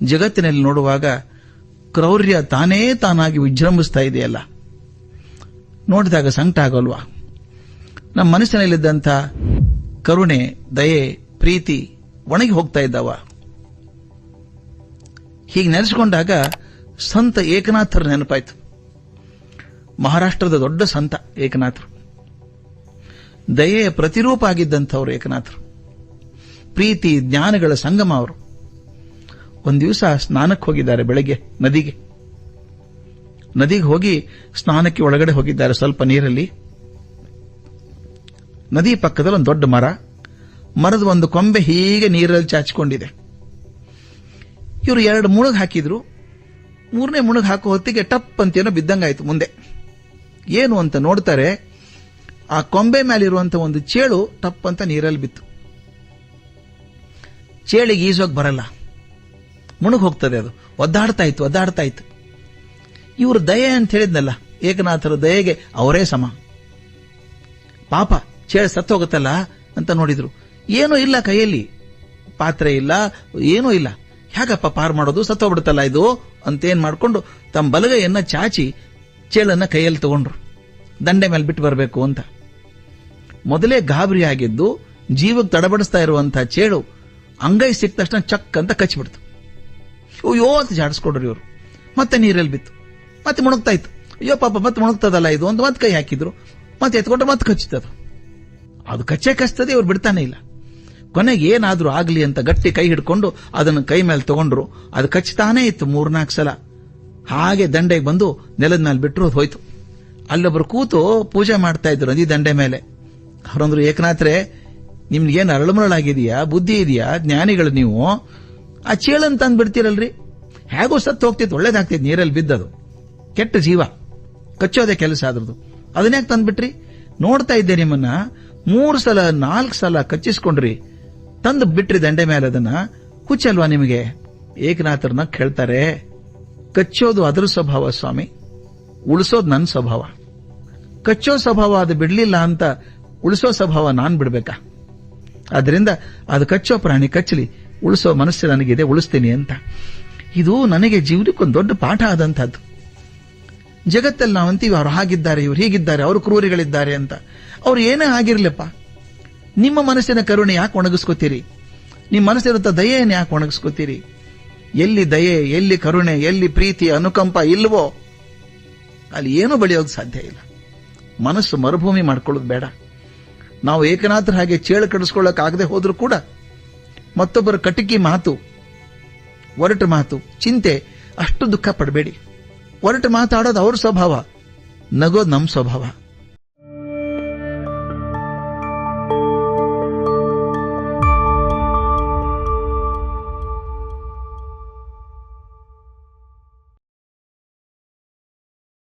ಜಗತ್ತಿನಲ್ಲಿ ನೋಡುವಾಗ ಕ್ರೌರ್ಯ ತಾನೇ ತಾನಾಗಿ ವಿಜೃಂಭಿಸ್ತಾ ಇದೆಯಲ್ಲ, ನೋಡಿದಾಗ ಸಂಕಟ ಆಗೋಲ್ವಾ? ನಮ್ಮ ಮನಸ್ಸಿನಲ್ಲಿದ್ದಂಥ ಕರುಣೆ, ದಯೆ, ಪ್ರೀತಿ ಒಣಗಿ ಹೋಗ್ತಾ ಇದ್ದಾವ. ಹೀಗೆ ನೆನೆಸ್ಕೊಂಡಾಗ ಸಂತ ಏಕನಾಥರ ನೆನಪಾಯ್ತು. ಮಹಾರಾಷ್ಟ್ರದ ದೊಡ್ಡ ಸಂತ ಏಕನಾಥರು. ದಯೆಯ ಪ್ರತಿರೂಪ ಆಗಿದ್ದಂಥವ್ರು ಏಕನಾಥರು. ಪ್ರೀತಿ ಜ್ಞಾನಗಳ ಸಂಗಮ ಅವರು. ಒಂದು ದಿವಸ ಸ್ನಾನಕ್ಕೆ ಹೋಗಿದ್ದಾರೆ. ಬೆಳಗ್ಗೆ ನದಿಗೆ ಹೋಗಿ ಸ್ನಾನಕ್ಕೆ ಒಳಗಡೆ ಹೋಗಿದ್ದಾರೆ. ಸ್ವಲ್ಪ ನೀರಲ್ಲಿ. ನದಿ ಪಕ್ಕದಲ್ಲಿ ಒಂದು ದೊಡ್ಡ ಮರದ ಒಂದು ಕೊಂಬೆ ಹೀಗೆ ನೀರಲ್ಲಿ ಚಾಚಿಕೊಂಡಿದೆ. ಇವರು 2 ಮುಳುಗು ಹಾಕಿದ್ರು. 3ನೇ ಮುಳುಗು ಹಾಕೋ ಹೊತ್ತಿಗೆ ಟಪ್ ಅಂತೇನೋ ಬಿದ್ದಂಗಾಯ್ತು ಮುಂದೆ. ಏನು ಅಂತ ನೋಡ್ತಾರೆ, ಆ ಕೊಂಬೆ ಮೇಲಿರುವಂತ ಒಂದು ಚೇಳು ಟಪ್ ಅಂತ ನೀರಲ್ಲಿ ಬಿತ್ತು. ಚೇಳಿಗೆ ಈಜೋಗಿ ಬರಲ್ಲ, ಮುಳುಗು ಹೋಗ್ತದೆ. ಅದು ಒದ್ದಾಡ್ತಾ ಇತ್ತು. ಇವರು ದಯೆ ಅಂತ ಹೇಳಿದ್ನಲ್ಲ, ಏಕನಾಥರ ದಯೆಗೆ ಅವರೇ ಸಮ. ಪಾಪ ಚೇಳು ಸತ್ತೋಗುತ್ತಲ್ಲ ಅಂತ ನೋಡಿದ್ರು. ಏನೂ ಇಲ್ಲ ಕೈಯಲ್ಲಿ, ಪಾತ್ರೆ ಇಲ್ಲ, ಏನೂ ಇಲ್ಲ. ಹೇಗಪ್ಪ ಪಾರು ಮಾಡೋದು, ಸತ್ತೋಗ್ಬಿಡುತ್ತಲ್ಲ ಇದು ಅಂತೇನ್ ಮಾಡ್ಕೊಂಡು ತಮ್ಮ ಬಲಗೈಯನ್ನ ಚಾಚಿ ಚೇಳನ್ನ ಕೈಯಲ್ಲಿ ತಗೊಂಡ್ರು. ದಂಡೆ ಮೇಲೆ ಬಿಟ್ಟು ಬರಬೇಕು ಅಂತ. ಮೊದಲೇ ಗಾಬರಿ ಆಗಿದ್ದು ಜೀವಕ್ಕೆ ತಡಬಡಿಸ್ತಾ ಇರುವಂತಹ ಚೇಳು ಅಂಗೈ ಸಿಕ್ಕ ತಕ್ಷಣ ಚಕ್ ಅಂತ ಕಚ್ಚಿಬಿಡ್ತು. ಅಯ್ಯೋ ಅಂತ ಜಾಡಿಸ್ಕೊಡ್ರು ಇವರು. ಮತ್ತೆ ನೀರಲ್ಲಿ ಬಿತ್ತು, ಮತ್ತೆ ಮುಣಗ್ತಾ ಇತ್ತು. ಅಯ್ಯೋ ಪಾಪ ಮತ್ತೆ ಮುಣಗ್ತದಲ್ಲ ಇದು ಅಂತ ಮತ್ತೆ ಕೈ ಹಾಕಿದ್ರು. ಮತ್ತೆ ಎತ್ಕೊಂಡು ಮತ್ತೆ ಕಚ್ಚುತ್ತದು. ಅದು ಕಚ್ಚತದೆ, ಇವ್ರು ಬಿಡ್ತಾನೆ ಇಲ್ಲ. ಕೊನೆಗೆ ಏನಾದ್ರೂ ಆಗ್ಲಿ ಅಂತ ಗಟ್ಟಿ ಕೈ ಹಿಡ್ಕೊಂಡು ಅದನ್ನು ಕೈ ಮೇಲೆ ತಗೊಂಡ್ರು. ಅದು ಕಚ್ಚತಾನೇ ಇತ್ತು 3-4 ಸಲ. ಹಾಗೆ ದಂಡೆಗೆ ಬಂದು ನೆಲದ ಮೇಲೆ ಬಿಟ್ಟರು, ಅದು ಹೋಯ್ತು. ಅಲ್ಲೊಬ್ರು ಕೂತು ಪೂಜೆ ಮಾಡ್ತಾ ಇದ್ರು ನದಿ ದಂಡೆ ಮೇಲೆ. ಅವರಂದ್ರು, ಏಕನಾಥ್ರೆ ನಿಮ್ಗೇನು ಅರಳುಮರಳಾಗಿದೆಯಾ, ಬುದ್ಧಿ ಇದೆಯಾ, ಜ್ಞಾನಿಗಳು ನೀವು? ಆ ಚೇಳನ್ ತಂದು ಬಿಡ್ತೀರಲ್ರಿ, ಹೇಗೋ ಸತ್ತು ಹೋಗ್ತಿತ್ತು, ಒಳ್ಳೇದಾಗ್ತಿತ್ತು. ನೀರಲ್ಲಿ ಬಿದ್ದದು ಕೆಟ್ಟ ಜೀವ, ಕಚ್ಚೋದೇ ಕೆಲಸ ಅದ್ರದ್ದು. ಅದನ್ನ್ಯಾಕೆ ತಂದ್ಬಿಟ್ರಿ? ನೋಡ್ತಾ ಇದ್ದೆ ನಿಮ್ಮನ್ನ 3 ಸಲ 4 ಸಲ ಕಚ್ಚಿಸ್ಕೊಂಡ್ರಿ, ತಂದು ಬಿಟ್ರಿ ದಂಡೆ ಮೇಲೆ. ಅದನ್ನ ಹುಚ್ಚಲ್ವಾ ನಿಮಗೆ? ಏಕನಾಥರನ್ನ ಕೇಳ್ತಾರೆ, ಕಚ್ಚೋದು ಅದರ ಸ್ವಭಾವ ಸ್ವಾಮಿ, ಉಳಿಸೋದು ನನ್ನ ಸ್ವಭಾವ. ಕಚ್ಚೋ ಸ್ವಭಾವ ಅದು ಬಿಡ್ಲಿಲ್ಲ ಅಂತ ಉಳಿಸೋ ಸ್ವಭಾವ ನಾನ್ ಬಿಡ್ಬೇಕಾ? ಆದ್ರಿಂದ ಅದು ಕಚ್ಚೋ ಪ್ರಾಣಿ ಕಚ್ಚಲಿ, ಉಳಿಸೋ ಮನಸ್ಸು ನನಗಿದೆ, ಉಳಿಸ್ತೀನಿ ಅಂತ. ಇದು ನನಗೆ ಜೀವನಕ್ಕೊಂದು ದೊಡ್ಡ ಪಾಠ ಆದಂತಹದ್ದು. ಜಗತ್ತಲ್ಲಿ ನಾವಂತೀವಿ ಅವ್ರು ಹಾಗಿದ್ದಾರೆ, ಇವ್ರು ಹೀಗಿದ್ದಾರೆ, ಅವರು ಕ್ರೂರಿಗಳಿದ್ದಾರೆ ಅಂತ. ಅವ್ರು ಏನೇ ಆಗಿರ್ಲಪ್ಪ, ನಿಮ್ಮ ಮನಸ್ಸಿನ ಕರುಣೆ ಯಾಕೆ ಒಣಗಿಸ್ಕೋತೀರಿ? ನಿಮ್ಮ ಮನಸ್ಸಿರುತ್ತ ದಯೆಯನ್ನು ಯಾಕೆ ಒಣಗಿಸ್ಕೋತೀರಿ? ಎಲ್ಲಿ ದಯೆ, ಎಲ್ಲಿ ಕರುಣೆ, ಎಲ್ಲಿ ಪ್ರೀತಿ, ಅನುಕಂಪ ಇಲ್ವೋ ಅಲ್ಲಿ ಏನೂ ಬೆಳೆಯೋದು ಸಾಧ್ಯ ಇಲ್ಲ. ಮನಸ್ಸು ಮರುಭೂಮಿ ಮಾಡ್ಕೊಳ್ಳೋದು ಬೇಡ. ನಾವು ಏಕನಾಥರ ಹಾಗೆ ಚೇಳು ಕಡಿಸ್ಕೊಳ್ಳೋಕ್ಕಾಗದೆ ಹೋದ್ರೂ ಕೂಡ ಮತ್ತೊಬ್ಬರ ಕಟಕಿ ಮಾತು, ಒರಟು ಮಾತು, ಚಿಂತೆ ಅಷ್ಟು ದುಃಖ ಪಡಬೇಡಿ. ಒರಟು ಮಾತಾಡೋದು ಅವ್ರ ಸ್ವಭಾವ, ನಗೋದು ನಮ್ಮ ಸ್ವಭಾವ.